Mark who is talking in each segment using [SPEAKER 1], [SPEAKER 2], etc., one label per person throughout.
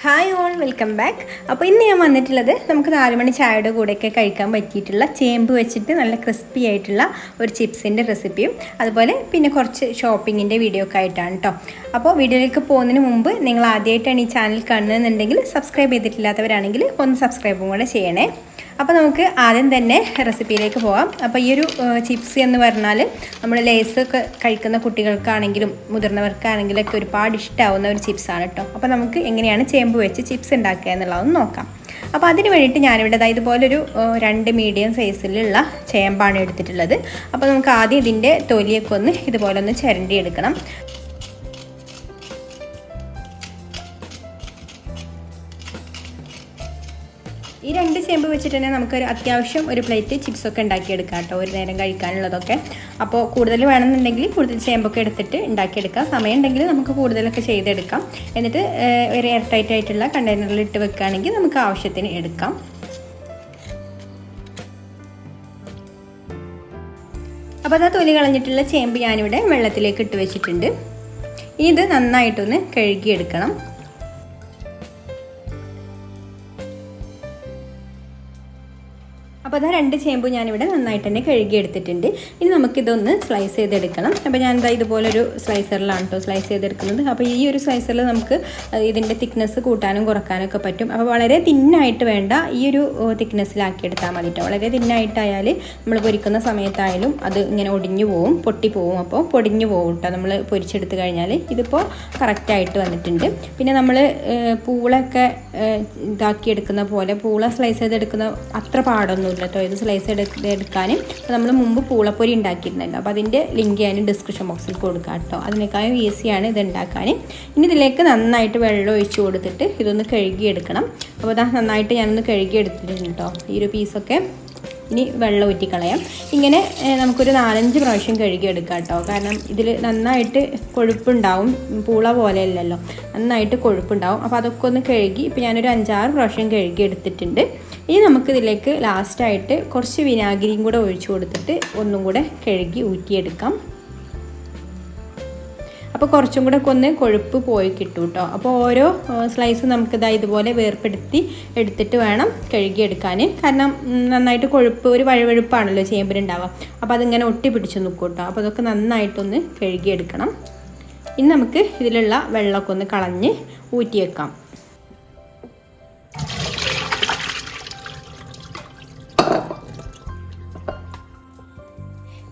[SPEAKER 1] Hi all, welcome back. അപ്പോൾ ഇന്ന് ഞാൻ വന്നിട്ടുള്ളത് നമുക്ക് 4 മണി ചായയുടെ കൂടെയൊക്കെ കഴിക്കാൻ പറ്റിയിട്ടുള്ള ചേമ്പ് വെച്ചിട്ട് നല്ല ക്രിസ്പി ആയിട്ടുള്ള ഒരു ചിപ്സിൻ്റെ റെസിപ്പിയും അതുപോലെ പിന്നെ കുറച്ച് ഷോപ്പിങ്ങിൻ്റെ വീഡിയോ ഒക്കെ ആയിട്ടാണ് കേട്ടോ. അപ്പോൾ വീഡിയോയിലേക്ക് പോകുന്നതിന് മുമ്പ് നിങ്ങൾ ആദ്യമായിട്ടാണ് ഈ ചാനൽ കാണുന്നതെന്നുണ്ടെങ്കിൽ സബ്സ്ക്രൈബ് ചെയ്തിട്ടില്ലാത്തവരാണെങ്കിൽ ഒന്ന് സബ്സ്ക്രൈബും കൂടെ ചെയ്യണേ. അപ്പോൾ നമുക്ക് ആദ്യം തന്നെ റെസിപ്പിയിലേക്ക് പോകാം. അപ്പോൾ ഈ ഒരു ചിപ്സ് എന്ന് പറഞ്ഞാൽ നമ്മൾ ലേസ് ഒക്കെ കഴിക്കുന്ന കുട്ടികൾക്കാണെങ്കിലും മുതിർന്നവർക്കാണെങ്കിലൊക്കെ ഒരുപാട് ഇഷ്ടമാവുന്ന ഒരു ചിപ്സാണ് കേട്ടോ. അപ്പോൾ നമുക്ക് എങ്ങനെയാണ് ചേമ്പ് വെച്ച് ചിപ്സ് ഉണ്ടാക്കുക എന്നുള്ളതൊന്ന് നോക്കാം. അപ്പോൾ അതിന് വേണ്ടിയിട്ട് ഞാനിവിടെ ഇതുപോലൊരു 2 മീഡിയം സൈസിലുള്ള ചേമ്പാണ് എടുത്തിട്ടുള്ളത്. അപ്പോൾ നമുക്ക് ആദ്യം ഇതിൻ്റെ തൊലിയൊക്കെ ഒന്ന് ഇതുപോലെ ഒന്ന് ചിരണ്ടി എടുക്കണം. ഈ 2 ചേമ്പ് വെച്ചിട്ട് തന്നെ നമുക്കൊരു അത്യാവശ്യം ഒരു പ്ലേറ്റ് ചിപ്സൊക്കെ ഉണ്ടാക്കിയെടുക്കാം കേട്ടോ, ഒരു നേരം കഴിക്കാനുള്ളതൊക്കെ. അപ്പോൾ കൂടുതൽ വേണമെന്നുണ്ടെങ്കിൽ കൂടുതൽ ചേമ്പൊക്കെ എടുത്തിട്ട് ഉണ്ടാക്കിയെടുക്കാം. സമയം ഉണ്ടെങ്കിൽ നമുക്ക് കൂടുതലൊക്കെ ചെയ്തെടുക്കാം. എന്നിട്ട് ഒരു എയർ ടൈറ്റ് ആയിട്ടുള്ള കണ്ടെയ്നറിൽ ഇട്ട് വെക്കുകയാണെങ്കിൽ നമുക്ക് ആവശ്യത്തിന് എടുക്കാം. അപ്പോൾ അത് തൊലി കളഞ്ഞിട്ടുള്ള ചേമ്പ് ഞാനിവിടെ വെള്ളത്തിലേക്ക് ഇട്ട് വെച്ചിട്ടുണ്ട്. ഇത് നന്നായിട്ടൊന്ന് കഴുകിയെടുക്കണം. അപ്പോൾ 2 ചേമ്പ് ഞാനിവിടെ നന്നായിട്ട് തന്നെ കഴുകിയെടുത്തിട്ടുണ്ട്. ഇനി നമുക്കിതൊന്ന് സ്ലൈസ് ചെയ്തെടുക്കണം. അപ്പോൾ ഞാൻ ഇതുപോലൊരു സ്ലൈസറിലാണ് കേട്ടോ സ്ലൈസ് ചെയ്തെടുക്കുന്നത്. അപ്പോൾ ഈ ഒരു സ്ലൈസറിൽ നമുക്ക് ഇതിൻ്റെ തിക്നെസ് കൂട്ടാനും കുറക്കാനൊക്കെ പറ്റും. അപ്പോൾ വളരെ തിന്നായിട്ട് വേണ്ട, ഈ ഒരു തിക്നെസ്സിലാക്കിയെടുത്താൽ മതി കേട്ടോ. വളരെ തിന്നായിട്ടായാൽ നമ്മൾ പൊരിക്കുന്ന സമയത്തായാലും അത് ഇങ്ങനെ ഒടിഞ്ഞു പോവും, പൊട്ടിപ്പോവും. അപ്പോൾ പൊടിഞ്ഞു പോവും കേട്ടോ നമ്മൾ പൊരിച്ചെടുത്ത് കഴിഞ്ഞാൽ. ഇതിപ്പോൾ കറക്റ്റായിട്ട് വന്നിട്ടുണ്ട്. പിന്നെ നമ്മൾ പൂളൊക്കെ ഇതാക്കിയെടുക്കുന്ന പോലെ പൂള സ്ലൈസ് ചെയ്തെടുക്കുന്ന അത്ര പാടൊന്നുമില്ല കേട്ടോ ഇത് സ്ലൈസ് എടുക്കാനും. അപ്പോൾ നമ്മൾ മുമ്പ് പൂളപ്പൊരി ഉണ്ടാക്കിയിരുന്നല്ലോ, അപ്പോൾ അതിൻ്റെ ലിങ്ക് ഞാൻ ഡിസ്ക്രിപ്ഷൻ ബോക്സിൽ കൊടുക്കാം കേട്ടോ. അതിനേക്കാളും ഈസിയാണ് ഇത് ഉണ്ടാക്കാൻ. ഇനി ഇതിലേക്ക് നന്നായിട്ട് വെള്ളം ഒഴിച്ച് കൊടുത്തിട്ട് ഇതൊന്ന് കഴുകിയെടുക്കണം. അപ്പോൾ നന്നായിട്ട് ഞാനൊന്ന് കഴുകിയെടുത്തിട്ടുണ്ട് കേട്ടോ ഈ ഒരു പീസൊക്കെ. ഇനി വെള്ളം ഊറ്റിക്കളയാം. ഇങ്ങനെ നമുക്കൊരു 4-5 പ്രാവശ്യം കഴുകിയെടുക്കാം കേട്ടോ. കാരണം ഇതിൽ നന്നായിട്ട് കൊഴുപ്പുണ്ടാവും, പൂള പോലെ അല്ലല്ലോ, നന്നായിട്ട് കൊഴുപ്പുണ്ടാവും. അപ്പോൾ അതൊക്കെ ഒന്ന് കഴുകി ഇപ്പോൾ ഞാനൊരു 5-6 പ്രാവശ്യം കഴുകിയെടുത്തിട്ടുണ്ട്. ഇനി നമുക്കിതിലേക്ക് ലാസ്റ്റായിട്ട് കുറച്ച് വിനാഗിരിയും കൂടെ ഒഴിച്ചു കൊടുത്തിട്ട് ഒന്നും കൂടെ കഴുകി ഊറ്റിയെടുക്കാം. അപ്പോൾ കുറച്ചും കൂടെ ഒന്ന് കൊഴുപ്പ് പോയി കിട്ടും കേട്ടോ. അപ്പോൾ ഓരോ സ്ലൈസും നമുക്കിതാ ഇതുപോലെ വേർപ്പെടുത്തി എടുത്തിട്ട് വേണം കഴുകിയെടുക്കാൻ. കാരണം നന്നായിട്ട് കൊഴുപ്പ്, ഒരു വഴുവഴുപ്പാണല്ലോ ചേമ്പിനുണ്ടാവുക. അപ്പോൾ അതിങ്ങനെ ഒട്ടി പിടിച്ച് നിൽക്കും കേട്ടോ. അപ്പോൾ അതൊക്കെ നന്നായിട്ടൊന്ന് കഴുകിയെടുക്കണം. ഇനി നമുക്ക് ഇതിലുള്ള വെള്ളമൊക്കെ ഒന്ന് കളഞ്ഞ് ഊറ്റിയേക്കാം.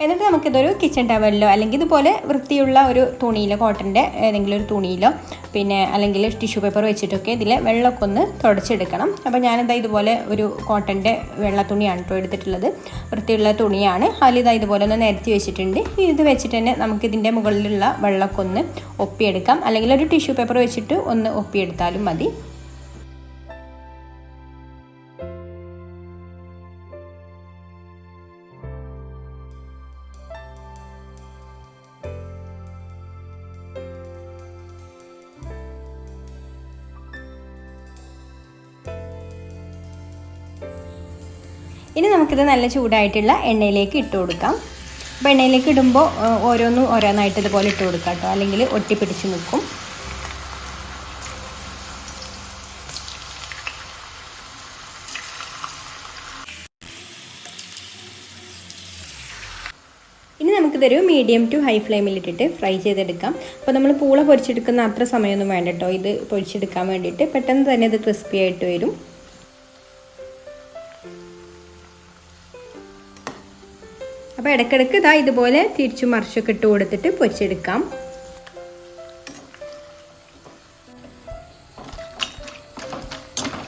[SPEAKER 1] എന്നിട്ട് നമുക്കിതൊരു കിച്ചൺ ടവലിലോ അല്ലെങ്കിൽ ഇതുപോലെ വൃത്തിയുള്ള ഒരു തുണിയിലോ, കോട്ടൻ്റെ ഏതെങ്കിലും ഒരു തുണിയിലോ പിന്നെ അല്ലെങ്കിൽ ടിഷ്യൂ പേപ്പർ വെച്ചിട്ടൊക്കെ ഇതിലെ വെള്ളമൊക്കെ ഒന്ന് തുടച്ചെടുക്കണം. അപ്പോൾ ഞാനിതാ ഇതുപോലെ ഒരു കോട്ടൻ്റെ വെള്ള തുണിയാണ് കേട്ടോ എടുത്തിട്ടുള്ളത്. വൃത്തിയുള്ള തുണിയാണ്. അതിലിതാ ഇതുപോലെ ഒന്ന് നിരത്തി വെച്ചിട്ടുണ്ട്. ഇത് വെച്ചിട്ട് തന്നെ നമുക്കിതിൻ്റെ മുകളിലുള്ള വെള്ളമൊക്കെ ഒന്ന് ഒപ്പിയെടുക്കാം. അല്ലെങ്കിൽ ഒരു ടിഷ്യൂ പേപ്പർ വെച്ചിട്ട് ഒന്ന് ഒപ്പിയെടുത്താലും മതി. ഇനി നമുക്കിത് നല്ല ചൂടായിട്ടുള്ള എണ്ണയിലേക്ക് ഇട്ട് കൊടുക്കാം. അപ്പോൾ എണ്ണയിലേക്ക് ഇടുമ്പോൾ ഓരോന്നായിട്ട് ഇതുപോലെ ഇട്ട് കൊടുക്കാം കേട്ടോ, അല്ലെങ്കിൽ ഒട്ടിപ്പിടിച്ച് നിൽക്കും. ഇനി നമുക്കിതൊരു മീഡിയം ടു ഹൈ ഫ്ലെയിമിലിട്ടിട്ട് ഫ്രൈ ചെയ്തെടുക്കാം. അപ്പോൾ നമ്മൾ പൂള പൊരിച്ചെടുക്കുന്ന അത്ര സമയമൊന്നും വേണ്ട കേട്ടോ ഇത് പൊരിച്ചെടുക്കാൻ വേണ്ടിയിട്ട്. പെട്ടെന്ന് തന്നെ ഇത് ക്രിസ്പി ആയിട്ട് വരും. അപ്പോൾ ഇടയ്ക്കിടയ്ക്ക് ഇതുപോലെ തിരിച്ചു മറിച്ചൊക്കെ ഇട്ട് കൊടുത്തിട്ട് പൊരിച്ചെടുക്കാം.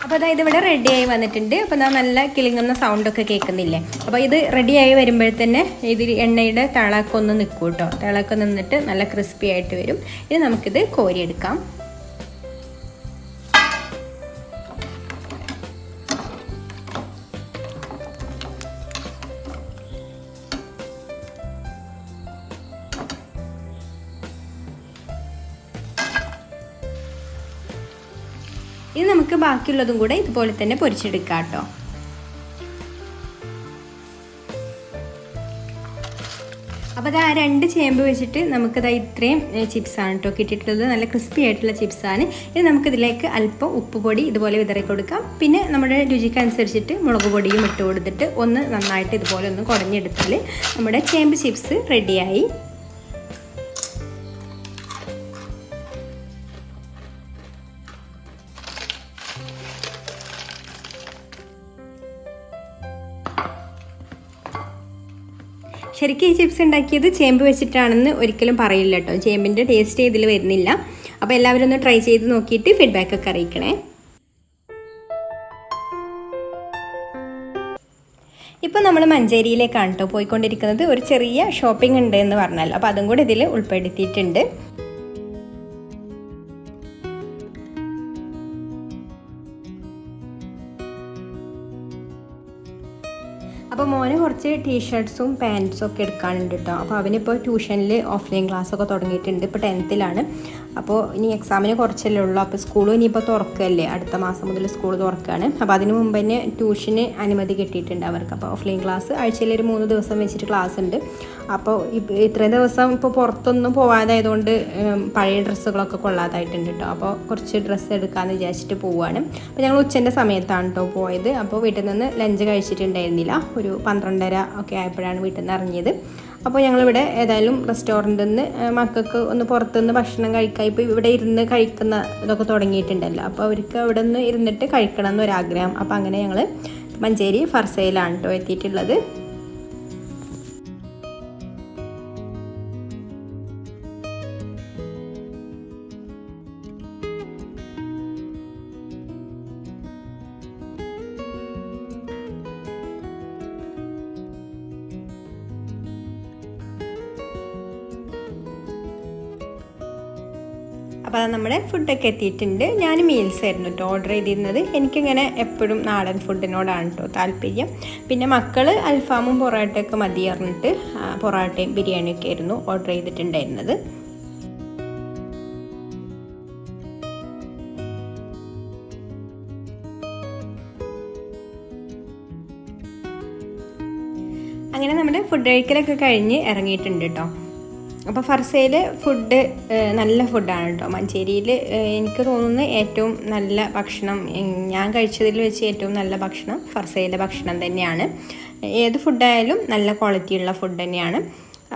[SPEAKER 1] അപ്പോൾ ഇതിവിടെ റെഡിയായി വന്നിട്ടുണ്ട്. അപ്പോൾ നല്ല കിളിങ്ങുന്ന സൗണ്ടൊക്കെ കേൾക്കുന്നില്ലേ. അപ്പോൾ ഇത് റെഡിയായി വരുമ്പോഴത്തന്നെ ഇത് എണ്ണയുടെ തിളക്കം ഒന്ന് നിൽക്കും കേട്ടോ. തിളക്കം നിന്നിട്ട് നല്ല ക്രിസ്പി ആയിട്ട് വരും. ഇനി നമുക്കിത് കോരിയെടുക്കാം. ഇനി നമുക്ക് ബാക്കിയുള്ളതും കൂടെ ഇതുപോലെ തന്നെ പൊരിച്ചെടുക്കാം കേട്ടോ. അപ്പോൾ അത് ആ 2 ചേമ്പ് വെച്ചിട്ട് നമുക്കത് ഇത്രയും ചിപ്സാണ് കേട്ടോ കിട്ടിയിട്ടുള്ളത്. നല്ല ക്രിസ്പി ആയിട്ടുള്ള ചിപ്സാണ്. ഇനി നമുക്കിതിലേക്ക് അല്പം ഉപ്പ് പൊടി ഇതുപോലെ വിതറി കൊടുക്കാം. പിന്നെ നമ്മുടെ രുചിക്കനുസരിച്ചിട്ട് മുളക് പൊടിയും ഇട്ട് കൊടുത്തിട്ട് ഒന്ന് നന്നായിട്ട് ഇതുപോലെ ഒന്ന് കുടഞ്ഞെടുത്താൽ നമ്മുടെ ചേമ്പ് ചിപ്സ് റെഡിയായി. ശരിക്കും ഈ ചിപ്സ് ഉണ്ടാക്കിയത് ചേമ്പ് വെച്ചിട്ടാണെന്ന് ഒരിക്കലും പറയില്ല കേട്ടോ. ചേമ്പിൻ്റെ ടേസ്റ്റ് ഇതിൽ വരുന്നില്ല. അപ്പോൾ എല്ലാവരും ഒന്ന് ട്രൈ ചെയ്ത് നോക്കിയിട്ട് ഫീഡ്ബാക്കൊക്കെ അറിയിക്കണേ. ഇപ്പോൾ നമ്മൾ മഞ്ചേരിയിലേക്കാണ് കേട്ടോ പോയിക്കൊണ്ടിരിക്കുന്നത്. ഒരു ചെറിയ ഷോപ്പിംഗ് ഉണ്ട് എന്ന് പറഞ്ഞാൽ, അപ്പോൾ അതും കൂടി ഇതിൽ ഉൾപ്പെടുത്തിയിട്ടുണ്ട്. അപ്പോൾ മോന് കുറച്ച് ടീഷർട്ട്സും പാൻറ്റ്സും ഒക്കെ എടുക്കാനുണ്ട് കേട്ടോ. അപ്പോൾ അവനിപ്പോൾ ട്യൂഷനിൽ ഓഫ്ലൈൻ ക്ലാസ്സൊക്കെ തുടങ്ങിയിട്ടുണ്ട്. ഇപ്പോൾ 10th അപ്പോൾ ഇനി എക്സാമിന് കുറച്ചല്ലേ ഉള്ളൂ. അപ്പോൾ സ്കൂളും ഇനിയിപ്പോൾ തുറക്കല്ലേ, അടുത്ത മാസം മുതൽ സ്കൂൾ തുറക്കുകയാണ്. അപ്പോൾ അതിന് മുമ്പ് തന്നെ ട്യൂഷന് അനുമതി കിട്ടിയിട്ടുണ്ട് അവർക്ക്. അപ്പോൾ ഓഫ്ലൈൻ ക്ലാസ് ആഴ്ചയിൽ ഒരു 3 ദിവസം വെച്ചിട്ട് ക്ലാസ് ഉണ്ട്. അപ്പോൾ ഇത്രയും ദിവസം ഇപ്പോൾ പുറത്തൊന്നും പോകാതായതുകൊണ്ട് പഴയ ഡ്രസ്സുകളൊക്കെ കൊള്ളാതായിട്ടുണ്ട് കേട്ടോ. അപ്പോൾ കുറച്ച് ഡ്രസ്സ് എടുക്കാമെന്ന് വിചാരിച്ചിട്ട് പോവുകയാണ്. അപ്പോൾ ഞങ്ങൾ ഉച്ചൻ്റെ സമയത്താണ് കേട്ടോ പോയത്. അപ്പോൾ വീട്ടിൽ നിന്ന് ലഞ്ച് കഴിച്ചിട്ടുണ്ടായിരുന്നില്ല. ഒരു 12:30 ഒക്കെ ആയപ്പോഴാണ് വീട്ടിൽ നിന്ന് ഇറങ്ങിയത്. അപ്പോൾ ഞങ്ങളിവിടെ ഏതായാലും റെസ്റ്റോറൻറ്റിൽ നിന്ന് മക്കൾക്ക് ഒന്ന് പുറത്തുനിന്ന് ഭക്ഷണം കഴിക്കാം. ഇപ്പോൾ ഇവിടെ ഇരുന്ന് കഴിക്കുന്ന ഇതൊക്കെ തുടങ്ങിയിട്ടുണ്ടല്ലോ. അപ്പോൾ അവർക്ക് അവിടെ നിന്ന് ഇരുന്നിട്ട് കഴിക്കണം എന്നൊരാഗ്രഹം. അപ്പോൾ അങ്ങനെ ഞങ്ങൾ മഞ്ചേരി ഫർസയിലാണ് കേട്ടോ എത്തിയിട്ടുള്ളത്. അപ്പോൾ നമ്മുടെ ഫുഡൊക്കെ എത്തിയിട്ടുണ്ട്. ഞാൻ മീൽസ് ആയിരുന്നു കേട്ടോ ഓർഡർ ചെയ്തിരുന്നത്. എനിക്കിങ്ങനെ എപ്പോഴും നാടൻ ഫുഡിനോടാണ് കേട്ടോ താല്പര്യം. പിന്നെ മക്കൾ അൽഫാമും പൊറോട്ടയൊക്കെ മതി പറഞ്ഞിട്ട് പൊറോട്ടയും ബിരിയാണിയൊക്കെ ആയിരുന്നു ഓർഡർ ചെയ്തിട്ടുണ്ടായിരുന്നത്. അങ്ങനെ നമ്മുടെ ഫുഡ് കഴിക്കലൊക്കെ കഴിഞ്ഞ് ഇറങ്ങിയിട്ടുണ്ട് കേട്ടോ. അപ്പോൾ ഫർസയിൽ ഫുഡ് നല്ല ഫുഡാണ് കേട്ടോ. മഞ്ചേരിയിൽ എനിക്ക് തോന്നുന്നു ഏറ്റവും നല്ല ഭക്ഷണം, ഞാൻ കഴിച്ചതിൽ വെച്ച് ഏറ്റവും നല്ല ഭക്ഷണം ഫർസയിലെ ഭക്ഷണം തന്നെയാണ്. ഏത് ഫുഡായാലും നല്ല ക്വാളിറ്റിയുള്ള ഫുഡ് തന്നെയാണ്.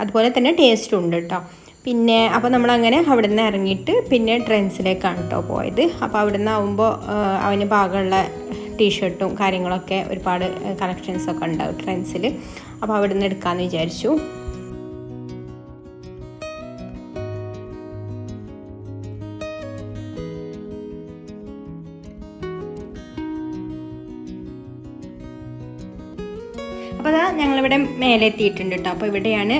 [SPEAKER 1] അതുപോലെ തന്നെ ടേസ്റ്റും ഉണ്ട് കേട്ടോ. പിന്നെ അപ്പോൾ നമ്മളങ്ങനെ അവിടെ നിന്ന് ഇറങ്ങിയിട്ട് പിന്നെ ട്രെൻഡ്സിലേക്കാണ് കേട്ടോ പോയത്. അപ്പോൾ അവിടെ നിന്ന് ആകുമ്പോൾ അവന് പാകമുള്ള ടീഷർട്ടും കാര്യങ്ങളൊക്കെ ഒരുപാട് കളക്ഷൻസൊക്കെ ഉണ്ടാവും ട്രെൻഡ്സിൽ. അപ്പോൾ അവിടെ നിന്ന് എടുക്കാമെന്ന് വിചാരിച്ചു. അപ്പോൾ അതാ ഞങ്ങളിവിടെ മേലെ എത്തിയിട്ടുണ്ട് കേട്ടോ. അപ്പോൾ ഇവിടെയാണ്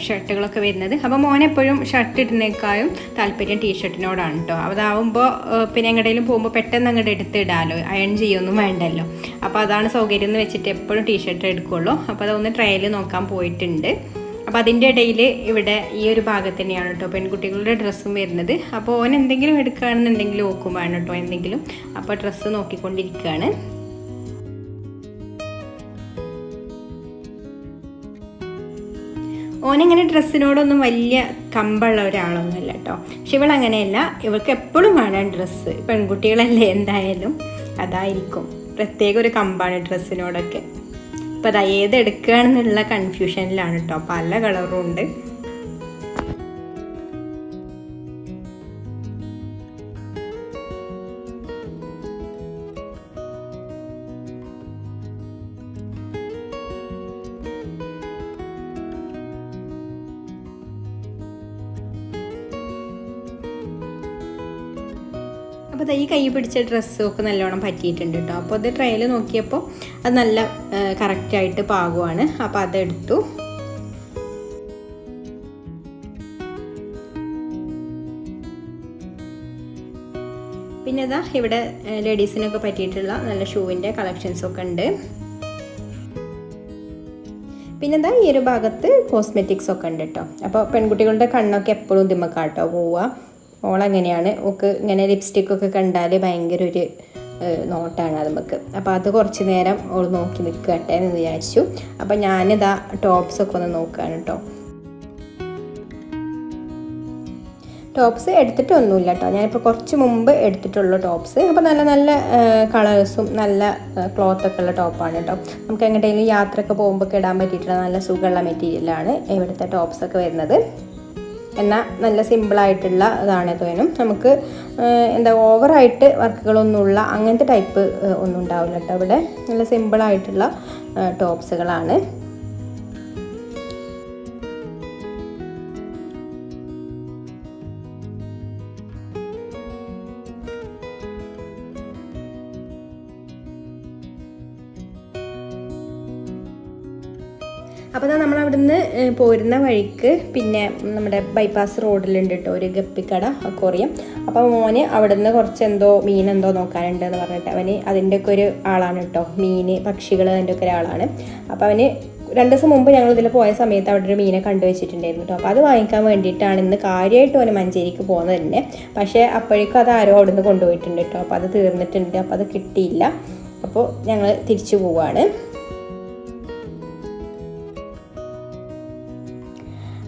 [SPEAKER 1] ഷർട്ടുകളൊക്കെ വരുന്നത്. അപ്പോൾ മോനെപ്പോഴും ഷർട്ട് ഇടുന്നേക്കാളും താല്പര്യം ടീഷർട്ടിനോടാണ് കേട്ടോ. അതാവുമ്പോൾ പിന്നെ എങ്ങോട്ടെങ്കിലും പോകുമ്പോൾ പെട്ടെന്ന് അങ്ങോട്ട് എടുത്തിടാമല്ലോ, അയൺ ചെയ്യൊന്നും വേണ്ടല്ലോ. അപ്പോൾ അതാണ് സൗകര്യം എന്ന് വെച്ചിട്ട് എപ്പോഴും ടീഷർട്ട് എടുക്കുള്ളൂ. അപ്പോൾ അതൊന്ന് ട്രയൽ നോക്കാൻ പോയിട്ടുണ്ട്. അപ്പോൾ അതിൻ്റെ ഇടയിൽ ഇവിടെ ഈ ഒരു ഭാഗത്ത് തന്നെയാണ് കേട്ടോ പെൺകുട്ടികളുടെ ഡ്രസ്സും വരുന്നത്. അപ്പോൾ ഓൻ എന്തെങ്കിലും എടുക്കുകയാണെന്നുണ്ടെങ്കിൽ ഓക്കും വേണം കേട്ടോ എന്തെങ്കിലും. അപ്പോൾ ഡ്രസ്സ് നോക്കിക്കൊണ്ടിരിക്കുകയാണ്. ഓനിങ്ങനെ ഡ്രസ്സിനോടൊന്നും വലിയ കമ്പുള്ള ഒരാളൊന്നുമല്ല കേട്ടോ. പക്ഷെ ഇവളങ്ങനെയല്ല, ഇവൾക്ക് എപ്പോഴും വേണം ഡ്രസ്സ്. പെൺകുട്ടികളല്ലേ എന്തായാലും, അതായിരിക്കും പ്രത്യേക ഒരു കമ്പാണ് ഡ്രസ്സിനോടൊക്കെ. അപ്പോൾ അത് ഏത് എടുക്കുകയാണെന്നുള്ള കൺഫ്യൂഷനിലാണ് കേട്ടോ. പല കളറും ഉണ്ട്. അപ്പോൾ ഈ കൈ പിടിച്ച ഡ്രസ്സൊക്കെ നല്ലോണം പറ്റിയിട്ടുണ്ട് കേട്ടോ. അപ്പോൾ അത് ട്രയൽ നോക്കിയപ്പോൾ അത് നല്ല കറക്റ്റായിട്ട് പാകമാണ്. അപ്പോൾ അതെടുത്തു. പിന്നെ ഇതാ ഇവിടെ ലേഡീസിനൊക്കെ പറ്റിയിട്ടുള്ള നല്ല ഷൂവിൻ്റെ കളക്ഷൻസൊക്കെ ഉണ്ട്. പിന്നെ എന്താ ഈ ഒരു ഭാഗത്ത് കോസ്മെറ്റിക്സ് ഒക്കെ ഉണ്ട് കേട്ടോ. അപ്പോൾ പെൺകുട്ടികളുടെ കണ്ണൊക്കെ എപ്പോഴും ദിമ്മക്കാട്ടോ പോവുക. ഓളങ്ങനെയാണ്, ഓക്ക് ഇങ്ങനെ ലിപ്സ്റ്റിക്കൊക്കെ കണ്ടാൽ ഭയങ്കര ഒരു നോട്ടാണ് അത് നമുക്ക്. അപ്പോൾ അത് കുറച്ച് നേരം ഓൾ നോക്കി നിൽക്കട്ടെ എന്ന് വിചാരിച്ചു. അപ്പോൾ ഞാനിതാ ടോപ്സൊക്കെ ഒന്ന് നോക്കുകയാണ് കേട്ടോ. ടോപ്സ് എടുത്തിട്ടൊന്നുമില്ല കേട്ടോ, ഞാനിപ്പോൾ കുറച്ച് മുമ്പ് എടുത്തിട്ടുള്ളൂ ടോപ്സ്. അപ്പോൾ നല്ല നല്ല കളേഴ്സും നല്ല ക്ലോത്തൊക്കെ ഉള്ള ടോപ്പാണ് കേട്ടോ. നമുക്ക് എങ്ങോട്ടെങ്കിലും യാത്രയൊക്കെ പോകുമ്പോൾ ഇടാൻ പറ്റിയിട്ടുള്ള നല്ല സുഖമുള്ള മെറ്റീരിയലാണ് ഇവിടുത്തെ ടോപ്സൊക്കെ വരുന്നത്. എന്നാൽ നല്ല സിമ്പിളായിട്ടുള്ള ഇതാണ് തോന്നും. നമുക്ക് എന്താ ഓവറായിട്ട് വർക്കുകളൊന്നുമുള്ള അങ്ങനത്തെ ടൈപ്പ് ഒന്നും ഉണ്ടാവില്ല കേട്ടോ. ഇവിടെ നല്ല സിമ്പിളായിട്ടുള്ള ടോപ്സുകളാണ്. അപ്പോൾ നമ്മൾ അവിടുന്ന് പോരുന്ന വഴിക്ക് പിന്നെ നമ്മുടെ ബൈപ്പാസ് റോഡിലുണ്ട് കേട്ടോ ഒരു ഗപ്പിക്കട അക്വേറിയം. അപ്പോൾ മോന് അവിടുന്ന് കുറച്ച് മീൻ നോക്കാനുണ്ട് എന്ന് പറഞ്ഞിട്ട് അവന് അതിൻ്റെയൊക്കെ ഒരു ആളാണ് കേട്ടോ. മീൻ പക്ഷികൾ അതിൻ്റെയൊക്കെ ഒരാളാണ്. അപ്പോൾ അവന് 2 ദിവസം മുമ്പ് ഞങ്ങൾ ഇതിൽ പോയ സമയത്ത് അവിടെ ഒരു മീനെ കണ്ടുവച്ചിട്ടുണ്ടായിരുന്നു കേട്ടോ. അപ്പോൾ അത് വാങ്ങിക്കാൻ വേണ്ടിയിട്ടാണ് ഇന്ന് കാര്യമായിട്ട് അവന് മഞ്ചേരിക്ക് പോകുന്നത് തന്നെ. പക്ഷേ അപ്പോഴേക്കും അത് ആരോ അവിടുന്ന് കൊണ്ടുപോയിട്ടുണ്ട് കേട്ടോ. അപ്പോൾ അത് തീർന്നിട്ടുണ്ട്, അപ്പോൾ അത് കിട്ടിയില്ല. അപ്പോൾ ഞങ്ങൾ തിരിച്ചു പോവുകയാണ്.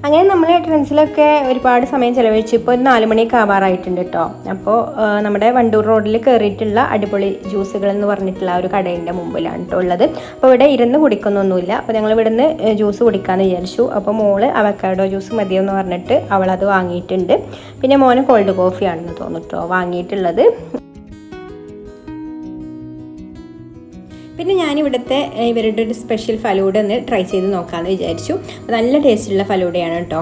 [SPEAKER 1] അങ്ങനെ നമ്മൾ ട്രെൻഡ്സിലൊക്കെ ഒരുപാട് സമയം ചിലവഴിച്ചു. ഇപ്പോൾ 4 മണിയൊക്കെ ആവാറായിട്ടുണ്ട് കേട്ടോ. അപ്പോൾ നമ്മുടെ വണ്ടൂർ റോഡിൽ കയറിയിട്ടുള്ള അടിപൊളി ജ്യൂസുകൾ എന്ന് പറഞ്ഞിട്ടുള്ള ഒരു കടേൻ്റെ മുമ്പിലാണ് കേട്ടോ ഉള്ളത്. അപ്പോൾ ഇവിടെ ഇരുന്ന് കുടിക്കുന്നൊന്നുമില്ല. അപ്പോൾ ഞങ്ങൾ ഇവിടുന്ന് ജ്യൂസ് കുടിക്കാമെന്ന് വിചാരിച്ചു. അപ്പോൾ മോള് അവക്കാഡോ ജ്യൂസ് മതിയെന്ന് പറഞ്ഞിട്ട് അവളത് വാങ്ങിയിട്ടുണ്ട്. പിന്നെ മോന് കോൾഡ് കോഫിയാണെന്ന് തോന്നുന്നു കേട്ടോ വാങ്ങിയിട്ടുള്ളത്. പിന്നെ ഞാനിവിടുത്തെ ഇവരുടെ ഒരു സ്പെഷ്യൽ ഫലൂഡ ഒന്ന് ട്രൈ ചെയ്ത് നോക്കാമെന്ന് വിചാരിച്ചു. നല്ല ടേസ്റ്റുള്ള ഫലൂഡയാണ് കേട്ടോ.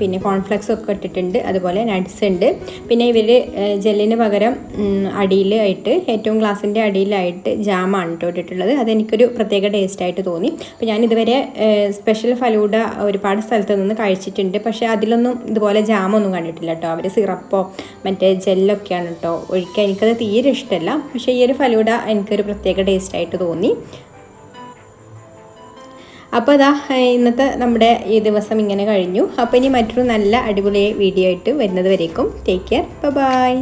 [SPEAKER 1] പിന്നെ കോൺഫ്ലെക്സ് ഒക്കെ ഇട്ടിട്ടുണ്ട്, അതുപോലെ നട്ട്സ് ഉണ്ട്. പിന്നെ ഇവർ ജെല്ലിന് പകരം അടിയിലായിട്ട് ഏറ്റവും ഗ്ലാസിൻ്റെ അടിയിലായിട്ട് ജാമാണ് കേട്ടോ ഇട്ടിട്ടുള്ളത്. അതെനിക്കൊരു പ്രത്യേക ടേസ്റ്റായിട്ട് തോന്നി. അപ്പോൾ ഞാനിതുവരെ സ്പെഷ്യൽ ഫലൂഡ ഒരുപാട് സ്ഥലത്ത് നിന്ന് കഴിച്ചിട്ടുണ്ട്. പക്ഷേ അതിലൊന്നും ഇതുപോലെ ജാമൊന്നും കണ്ടിട്ടില്ല കേട്ടോ. അവർ സിറപ്പോ മറ്റേ ജെല്ലൊക്കെയാണ് കേട്ടോ ഒഴിക്കുക. എനിക്കത് തീരെ ഇഷ്ടമല്ല. പക്ഷേ ഈ ഒരു ഫലൂഡ എനിക്കൊരു പ്രത്യേക ടേസ്റ്റായിട്ട് തോന്നി. അപ്പോൾ അതാ ഇന്നത്തെ നമ്മുടെ ഈ ദിവസം ഇങ്ങനെ കഴിഞ്ഞു. അപ്പോൾ ഇനി മറ്റൊരു നല്ല അടിപൊളി വീഡിയോ ആയിട്ട് വരുന്നത് വരേക്കും ടേക്ക് കെയർ, ബൈ.